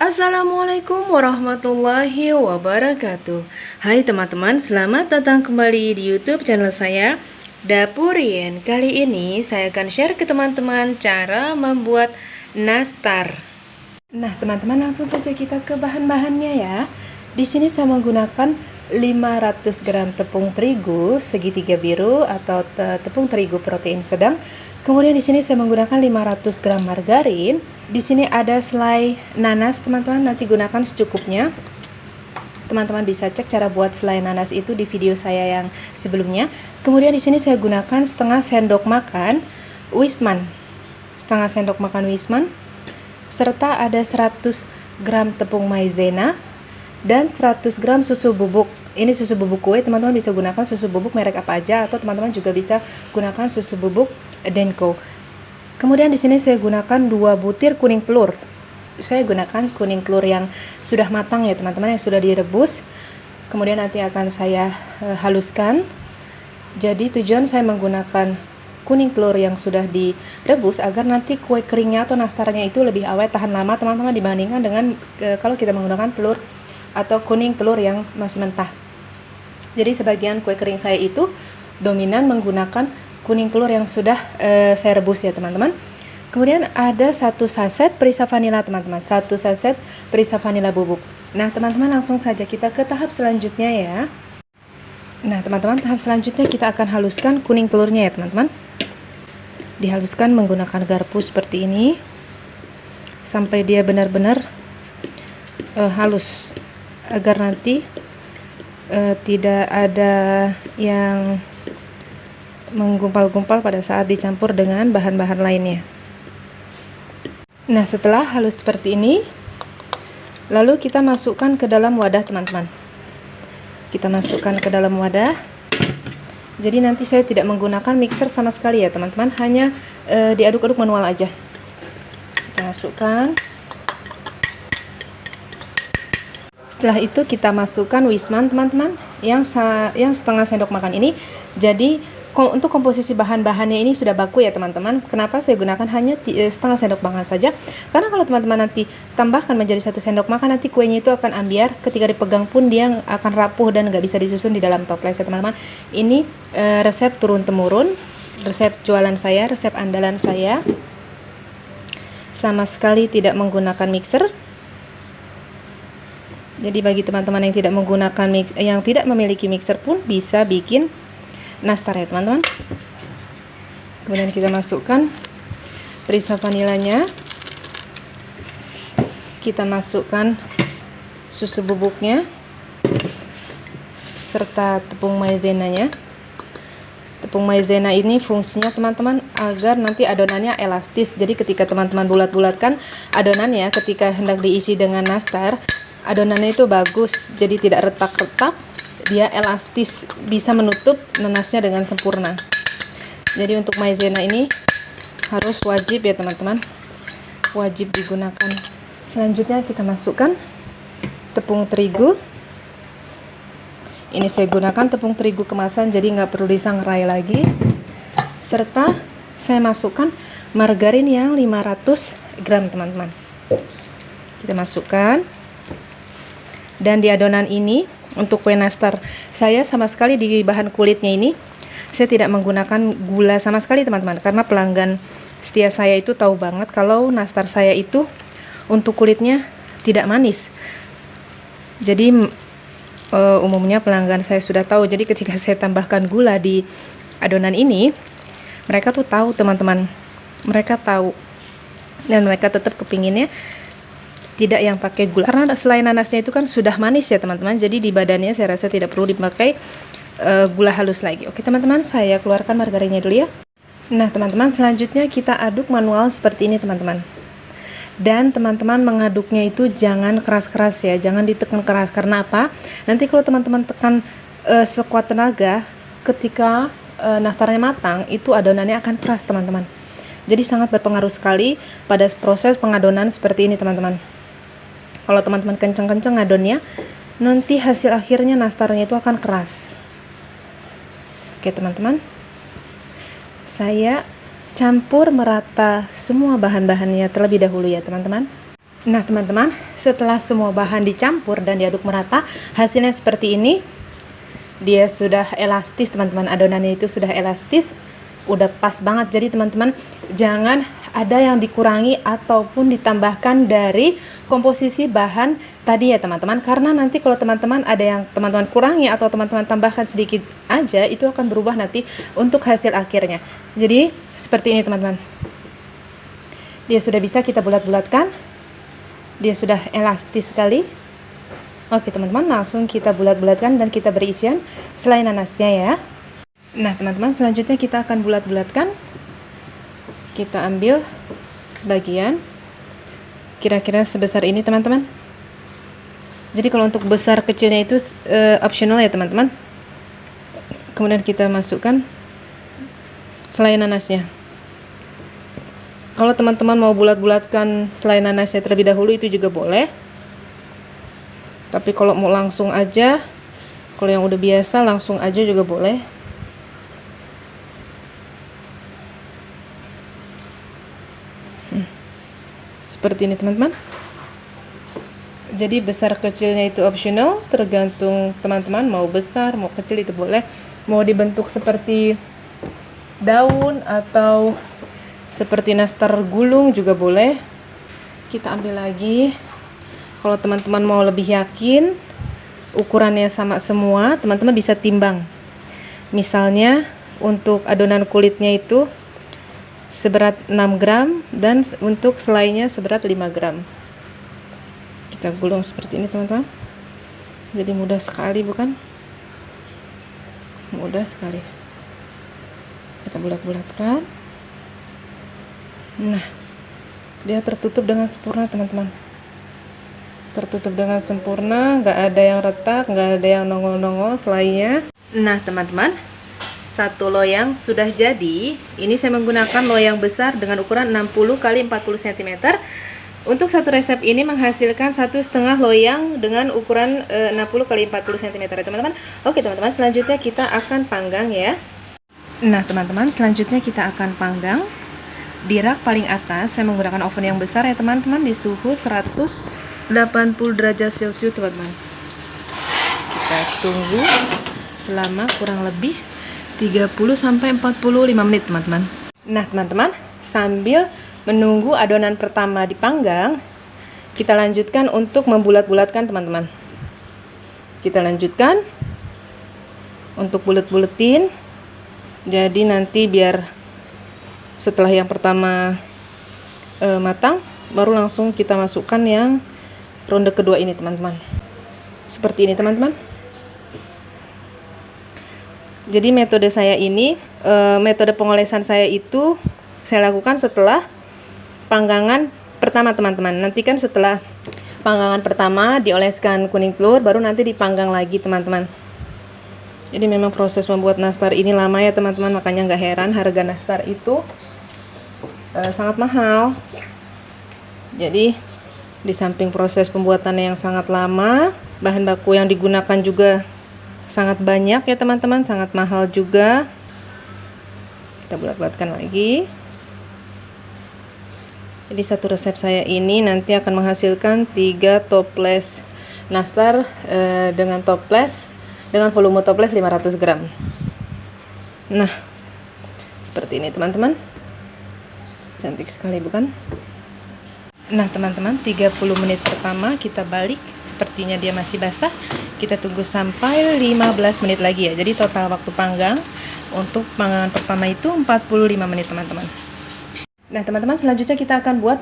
Assalamualaikum warahmatullahi wabarakatuh. Hai teman-teman, selamat datang kembali di YouTube channel saya, Dapur Rien. Kali ini saya akan share ke teman-teman cara membuat nastar. Nah, teman-teman, langsung saja kita ke bahan-bahannya ya. Di sini saya menggunakan 500 gram tepung terigu segitiga biru atau tepung terigu protein sedang. Kemudian di sini saya menggunakan 500 gram margarin. Di sini ada selai nanas, teman-teman, nanti gunakan secukupnya. Teman-teman bisa cek cara buat selai nanas itu di video saya yang sebelumnya. Kemudian di sini saya gunakan setengah sendok makan Wisman. Setengah sendok makan Wisman serta ada 100 gram tepung maizena dan 100 gram susu bubuk. Ini susu bubuk kue, teman-teman bisa gunakan susu bubuk merek apa aja, atau teman-teman juga bisa gunakan susu bubuk Denko. Kemudian di sini saya gunakan 2 butir kuning telur. Saya gunakan kuning telur yang sudah matang ya teman-teman, yang sudah direbus. Kemudian nanti akan saya haluskan. Jadi tujuan saya menggunakan kuning telur yang sudah direbus agar nanti kue keringnya atau nastarnya itu lebih awet, tahan lama teman-teman, dibandingkan dengan kalau kita menggunakan telur atau kuning telur yang masih mentah. Jadi sebagian kue kering saya itu dominan menggunakan kuning telur yang sudah saya rebus ya teman-teman. Kemudian ada 1 saset perisa vanila teman-teman, 1 saset perisa vanila bubuk. Nah teman-teman, langsung saja kita ke tahap selanjutnya ya. Nah teman-teman, tahap selanjutnya kita akan haluskan kuning telurnya ya teman-teman. Dihaluskan menggunakan garpu seperti ini sampai dia benar-benar halus, agar nanti tidak ada yang menggumpal-gumpal pada saat dicampur dengan bahan-bahan lainnya. Nah setelah halus seperti ini, lalu kita masukkan ke dalam wadah teman-teman. Kita masukkan ke dalam wadah. Jadi nanti saya tidak menggunakan mixer sama sekali ya teman-teman, hanya diaduk-aduk manual aja. Kita masukkan. Setelah itu kita masukkan Wisman teman-teman, yang setengah sendok makan ini. Jadi untuk komposisi bahan-bahannya ini sudah baku ya teman-teman. Kenapa saya gunakan hanya setengah sendok makan saja? Karena kalau teman-teman nanti tambahkan menjadi 1 sendok makan, nanti kuenya itu akan ambiar. Ketika dipegang pun dia akan rapuh dan nggak bisa disusun di dalam toples ya teman-teman. Ini resep turun-temurun, resep jualan saya, resep andalan saya. Sama sekali tidak menggunakan mixer. Jadi bagi teman-teman yang tidak memiliki mixer pun bisa bikin nastar ya teman-teman. Kemudian kita masukkan perisa vanilanya, kita masukkan susu bubuknya serta tepung maizenanya. Tepung maizena ini fungsinya teman-teman agar nanti adonannya elastis. Jadi ketika teman-teman bulat-bulatkan adonannya, ketika hendak diisi dengan nastar, adonannya itu bagus, jadi tidak retak-retak, dia elastis, bisa menutup nanasnya dengan sempurna. Jadi untuk maizena ini harus wajib ya teman-teman, wajib digunakan. Selanjutnya kita masukkan tepung terigu. Ini saya gunakan tepung terigu kemasan, jadi nggak perlu disangrai lagi. Serta saya masukkan margarin yang 500 gram teman-teman. Kita masukkan. Dan di adonan ini untuk kue nastar saya sama sekali di bahan kulitnya ini saya tidak menggunakan gula sama sekali teman-teman, karena pelanggan setia saya itu tahu banget kalau nastar saya itu untuk kulitnya tidak manis. Jadi umumnya pelanggan saya sudah tahu. Jadi ketika saya tambahkan gula di adonan ini, mereka tuh tahu teman-teman, mereka tahu, dan mereka tetap kepinginnya tidak yang pakai gula, karena selain nanasnya itu kan sudah manis ya teman-teman. Jadi di badannya saya rasa tidak perlu dipakai gula halus lagi. Oke teman-teman, saya keluarkan margarinnya dulu ya. Nah teman-teman, selanjutnya kita aduk manual seperti ini teman-teman. Dan teman-teman mengaduknya itu jangan keras-keras ya, jangan ditekan keras. Karena apa? Nanti kalau teman-teman tekan sekuat tenaga, ketika nastarnya matang, itu adonannya akan keras teman-teman. Jadi sangat berpengaruh sekali pada proses pengadonan seperti ini teman-teman. Kalau teman-teman kencang-kencang ngadonnya, nanti hasil akhirnya nastarnya itu akan keras. Oke teman-teman, saya campur merata semua bahan-bahannya terlebih dahulu ya teman-teman. Nah teman-teman, setelah semua bahan dicampur dan diaduk merata, hasilnya seperti ini. Dia sudah elastis teman-teman, adonannya itu sudah elastis, udah pas banget. Jadi teman-teman jangan ada yang dikurangi ataupun ditambahkan dari komposisi bahan tadi ya teman-teman, karena nanti kalau teman-teman ada yang teman-teman kurangi atau teman-teman tambahkan sedikit aja, itu akan berubah nanti untuk hasil akhirnya. Jadi seperti ini teman-teman, dia sudah bisa kita bulat-bulatkan, dia sudah elastis sekali. Oke teman-teman, langsung kita bulat-bulatkan dan kita beri isian selain nanasnya ya. Nah teman-teman, selanjutnya kita akan bulat-bulatkan. Kita ambil sebagian kira-kira sebesar ini teman-teman. Jadi kalau untuk besar kecilnya itu optional ya teman-teman. Kemudian kita masukkan selai nanasnya. Kalau teman-teman mau bulat-bulatkan selai nanasnya terlebih dahulu itu juga boleh. Tapi kalau mau langsung aja, kalau yang udah biasa langsung aja juga boleh. Seperti ini teman-teman. Jadi besar kecilnya itu optional, tergantung teman-teman mau besar mau kecil itu boleh. Mau dibentuk seperti daun atau seperti nastar gulung juga boleh. Kita ambil lagi. Kalau teman-teman mau lebih yakin ukurannya sama semua, teman-teman bisa timbang. Misalnya untuk adonan kulitnya itu seberat 6 gram dan untuk selainya seberat 5 gram. Kita gulung seperti ini teman-teman. Jadi mudah sekali bukan? Mudah sekali. Kita bulat-bulatkan. Nah, dia tertutup dengan sempurna teman-teman. Tertutup dengan sempurna, nggak ada yang retak, nggak ada yang nongol-nongol selainya. Nah teman-teman, satu loyang sudah jadi. Ini saya menggunakan loyang besar dengan ukuran 60 x 40 cm. Untuk satu resep ini menghasilkan 1,5 loyang dengan ukuran 60 x 40 cm ya teman-teman. Oke teman-teman, selanjutnya kita akan panggang ya. Nah teman-teman, selanjutnya kita akan panggang. Di rak paling atas saya menggunakan oven yang besar ya teman-teman, di suhu 180 derajat Celcius teman-teman. Kita tunggu selama kurang lebih 30-45 menit teman-teman. Nah teman-teman, sambil menunggu adonan pertama dipanggang, kita lanjutkan untuk membulat-bulatkan teman-teman. Kita lanjutkan untuk bulet-buletin. Jadi nanti biar setelah yang pertama matang, baru langsung kita masukkan yang ronde kedua ini teman-teman. Seperti ini teman-teman. Jadi metode saya ini, metode pengolesan saya itu saya lakukan setelah panggangan pertama teman-teman. Nanti kan setelah panggangan pertama dioleskan kuning telur, baru nanti dipanggang lagi teman-teman. Jadi memang proses membuat nastar ini lama ya teman-teman, makanya nggak heran harga nastar itu sangat mahal. Jadi di samping proses pembuatannya yang sangat lama, bahan baku yang digunakan juga sangat banyak ya teman-teman, sangat mahal juga. Kita bulat-bulatkan lagi. Jadi satu resep saya ini nanti akan menghasilkan 3 toples nastar dengan toples dengan volume toples 500 gram. Nah, seperti ini teman-teman. Cantik sekali bukan? Nah teman-teman, 30 menit pertama kita balik, sepertinya dia masih basah. Kita tunggu sampai 15 menit lagi ya. Jadi total waktu panggang untuk panggangan pertama itu 45 menit teman-teman. Nah teman-teman, selanjutnya kita akan buat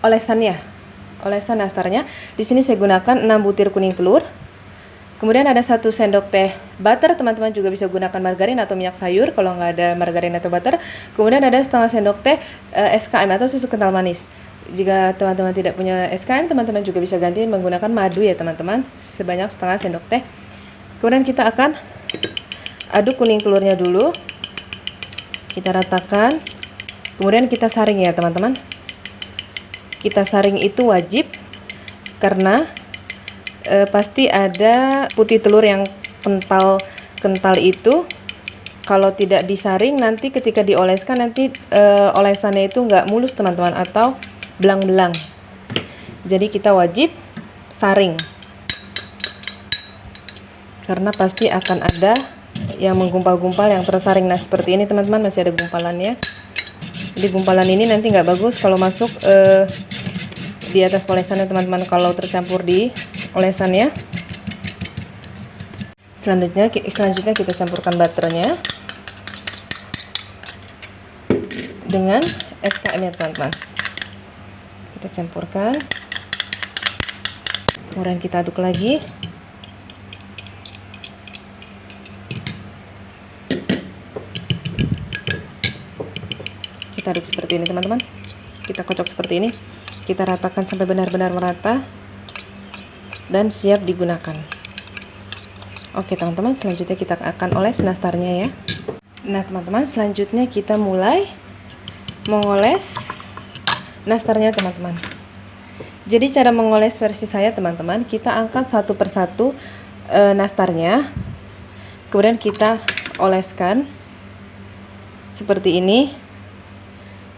olesannya, olesan nastarnya. Di sini saya gunakan 6 butir kuning telur. Kemudian ada 1 sendok teh butter, teman-teman juga bisa gunakan margarin atau minyak sayur kalau nggak ada margarin atau butter. Kemudian ada setengah sendok teh SKM atau susu kental manis. Jika teman-teman tidak punya SKM, teman-teman juga bisa ganti menggunakan madu ya teman-teman, sebanyak setengah sendok teh. Kemudian kita akan aduk kuning telurnya dulu, kita ratakan. Kemudian kita saring ya teman-teman. Kita saring itu wajib karena pasti ada putih telur yang kental itu. Kalau tidak disaring, nanti ketika dioleskan nanti olesannya itu nggak mulus teman-teman, atau belang-belang. Jadi kita wajib saring, karena pasti akan ada yang menggumpal-gumpal yang tersaring. Nah seperti ini teman-teman, masih ada gumpalannya. Jadi gumpalan ini nanti nggak bagus kalau masuk di atas olesannya teman-teman, kalau tercampur di olesannya. Selanjutnya kita campurkan butternya dengan SKM ya teman-teman. Kita campurkan, kemudian kita aduk lagi. Kita aduk seperti ini teman-teman, kita kocok seperti ini, kita ratakan sampai benar-benar merata dan siap digunakan. Oke teman-teman, selanjutnya kita akan oles nastarnya ya. Nah teman-teman, selanjutnya kita mulai mengoles nastarnya teman-teman. Jadi cara mengoles versi saya teman-teman, kita angkat satu persatu nastarnya, kemudian kita oleskan seperti ini.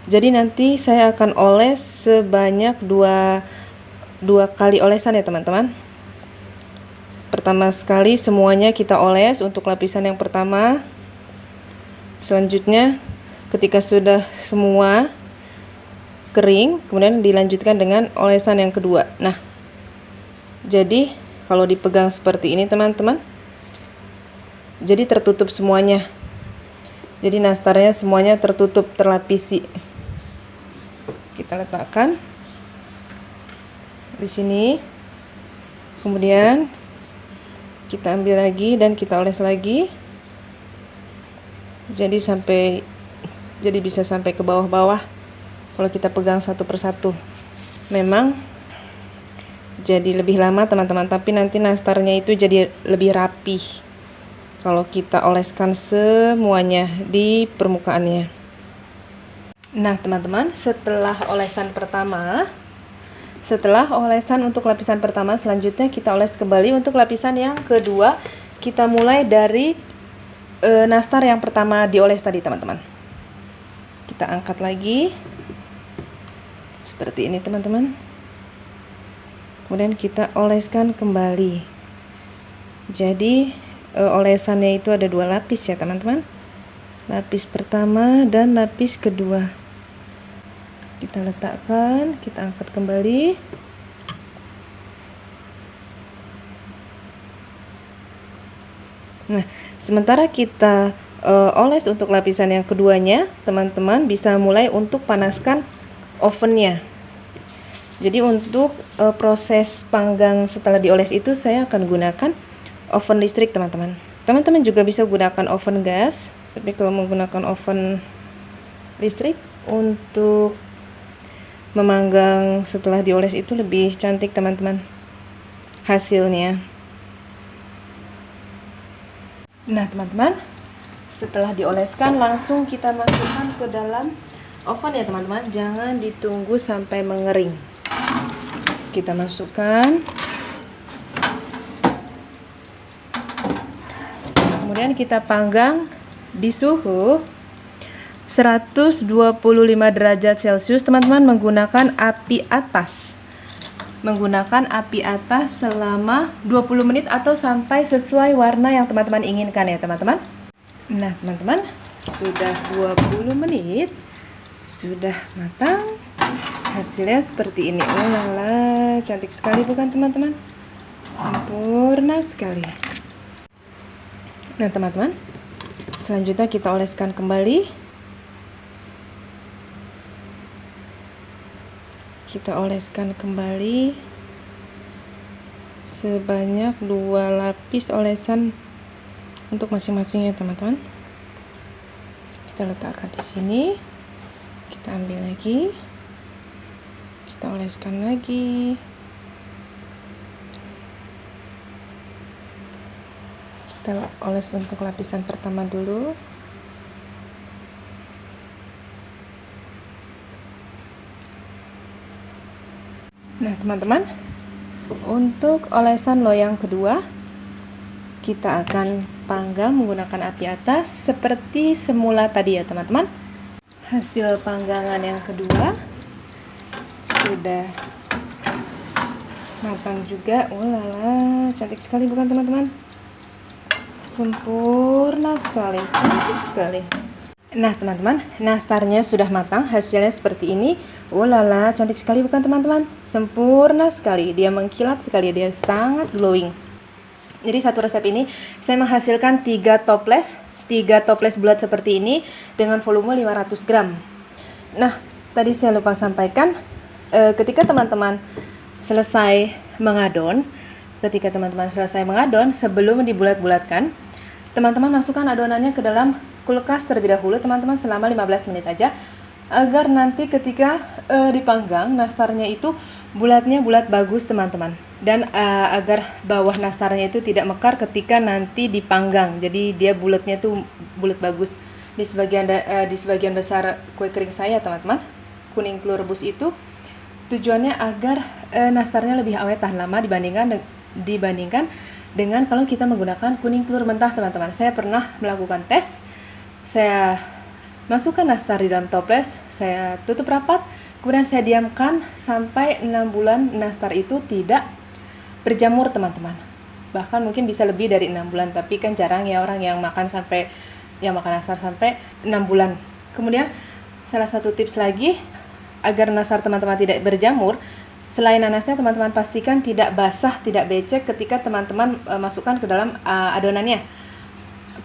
Jadi nanti saya akan oles sebanyak dua kali olesan ya teman-teman. Pertama sekali semuanya kita oles untuk lapisan yang pertama. Selanjutnya ketika sudah semua kering, kemudian dilanjutkan dengan olesan yang kedua. Nah, jadi kalau dipegang seperti ini teman-teman, jadi tertutup semuanya. Jadi nastarnya semuanya tertutup, terlapisi. Kita letakkan di sini, kemudian kita ambil lagi dan kita oles lagi. Jadi bisa sampai ke bawah-bawah kalau kita pegang satu persatu. Memang jadi lebih lama teman-teman, tapi nanti nastarnya itu jadi lebih rapih kalau kita oleskan semuanya di permukaannya. Nah teman-teman, setelah olesan untuk lapisan pertama, selanjutnya kita oles kembali untuk lapisan yang kedua. Kita mulai dari nastar yang pertama dioles tadi teman-teman. Kita angkat lagi seperti ini teman-teman, kemudian kita oleskan kembali. Jadi olesannya itu ada dua lapis ya teman-teman, lapis pertama dan lapis kedua. Kita letakkan, kita angkat kembali. Nah, sementara kita oles untuk lapisan yang keduanya, teman-teman bisa mulai untuk panaskan ovennya. Jadi untuk proses panggang setelah dioles itu saya akan gunakan oven listrik teman-teman. Teman-teman juga bisa gunakan oven gas, tapi kalau menggunakan oven listrik untuk memanggang setelah dioles itu lebih cantik teman-teman hasilnya. Nah teman-teman, setelah dioleskan langsung kita masukkan ke dalam oven ya teman-teman, jangan ditunggu sampai mengering. Kita masukkan, kemudian kita panggang di suhu 125 derajat Celcius teman-teman, menggunakan api atas. Selama 20 menit atau sampai sesuai warna yang teman-teman inginkan ya teman-teman. Nah teman-teman, sudah 20 menit, sudah matang. Hasilnya seperti ini. Oh lala, cantik sekali bukan teman-teman? Sempurna sekali. Nah teman-teman, selanjutnya kita oleskan kembali. Kita oleskan kembali sebanyak 2 lapis olesan untuk masing-masingnya teman-teman. Kita letakkan di sini, kita ambil lagi, kita oleskan lagi, kita oles untuk lapisan pertama dulu. Nah teman-teman, untuk olesan loyang kedua kita akan panggang menggunakan api atas seperti semula tadi ya teman-teman. Hasil panggangan yang kedua sudah Matang juga. Ulala, cantik sekali bukan teman-teman? Sempurna sekali, cantik sekali. Nah teman-teman, nastarnya sudah matang, hasilnya seperti ini. Ulala, cantik sekali bukan teman-teman? Sempurna sekali, dia mengkilat sekali, dia sangat glowing. Jadi satu resep ini saya menghasilkan 3 toples bulat seperti ini dengan volume 500 gram. Nah, tadi saya lupa sampaikan, ketika teman-teman selesai mengadon, sebelum dibulat-bulatkan, teman-teman masukkan adonannya ke dalam kulkas terlebih dahulu teman-teman selama 15 menit aja, agar nanti ketika dipanggang nastarnya itu bulatnya bulat bagus teman-teman, dan agar bawah nastarnya itu tidak mekar ketika nanti dipanggang. Jadi dia bulatnya tuh bulat bagus. Di sebagian besar kue kering saya teman-teman, kuning telur rebus itu tujuannya agar nastarnya lebih awet tahan lama dibandingkan dengan kalau kita menggunakan kuning telur mentah teman-teman. Saya pernah melakukan tes. Saya masukkan nastar di dalam toples, saya tutup rapat, kemudian saya diamkan sampai 6 bulan nastar itu tidak berjamur teman-teman. Bahkan mungkin bisa lebih dari 6 bulan, tapi kan jarang ya orang yang makan nastar sampai 6 bulan. Kemudian salah satu tips lagi agar nastar teman-teman tidak berjamur, selain nanasnya teman-teman pastikan tidak basah, tidak becek ketika teman-teman masukkan ke dalam adonannya.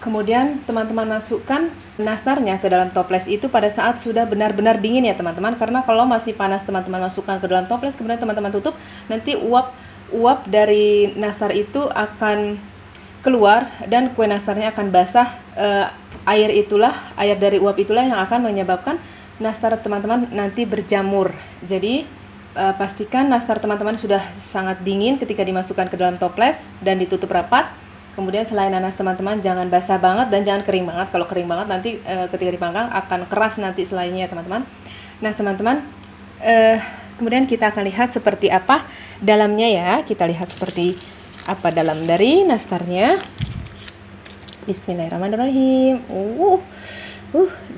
Kemudian teman-teman masukkan nastarnya ke dalam toples itu pada saat sudah benar-benar dingin ya teman-teman, karena kalau masih panas teman-teman masukkan ke dalam toples kemudian teman-teman tutup, nanti uap dari nastar itu akan keluar dan kue nastarnya akan basah. Air dari uap itulah yang akan menyebabkan nastar teman-teman nanti berjamur. Jadi pastikan nastar teman-teman sudah sangat dingin ketika dimasukkan ke dalam toples dan ditutup rapat. Kemudian selain nanas teman-teman jangan basah banget dan jangan kering banget. Kalau kering banget nanti ketika dipanggang akan keras nanti selainya teman-teman. Nah teman-teman, kemudian kita akan lihat seperti apa dalamnya ya. Kita lihat seperti apa dalam dari nastarnya. Bismillahirrahmanirrahim.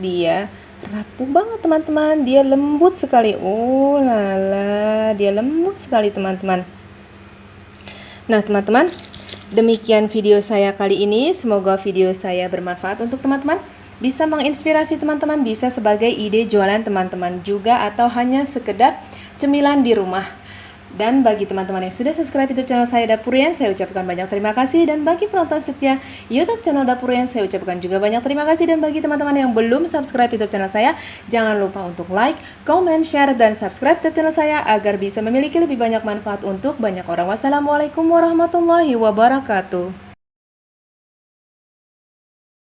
Dia rapuh banget teman-teman. Dia lembut sekali. Oh lala, dia lembut sekali teman-teman. Nah teman-teman, demikian video saya kali ini. Semoga video saya bermanfaat untuk teman-teman, bisa menginspirasi teman-teman, bisa sebagai ide jualan teman-teman juga, atau hanya sekedar cemilan di rumah. Dan bagi teman-teman yang sudah subscribe YouTube channel saya Dapurian, saya ucapkan banyak terima kasih. Dan bagi penonton setia YouTube channel Dapurian, saya ucapkan juga banyak terima kasih. Dan bagi teman-teman yang belum subscribe YouTube channel saya, jangan lupa untuk like, comment, share, dan subscribe YouTube channel saya agar bisa memiliki lebih banyak manfaat untuk banyak orang. Wassalamualaikum warahmatullahi wabarakatuh.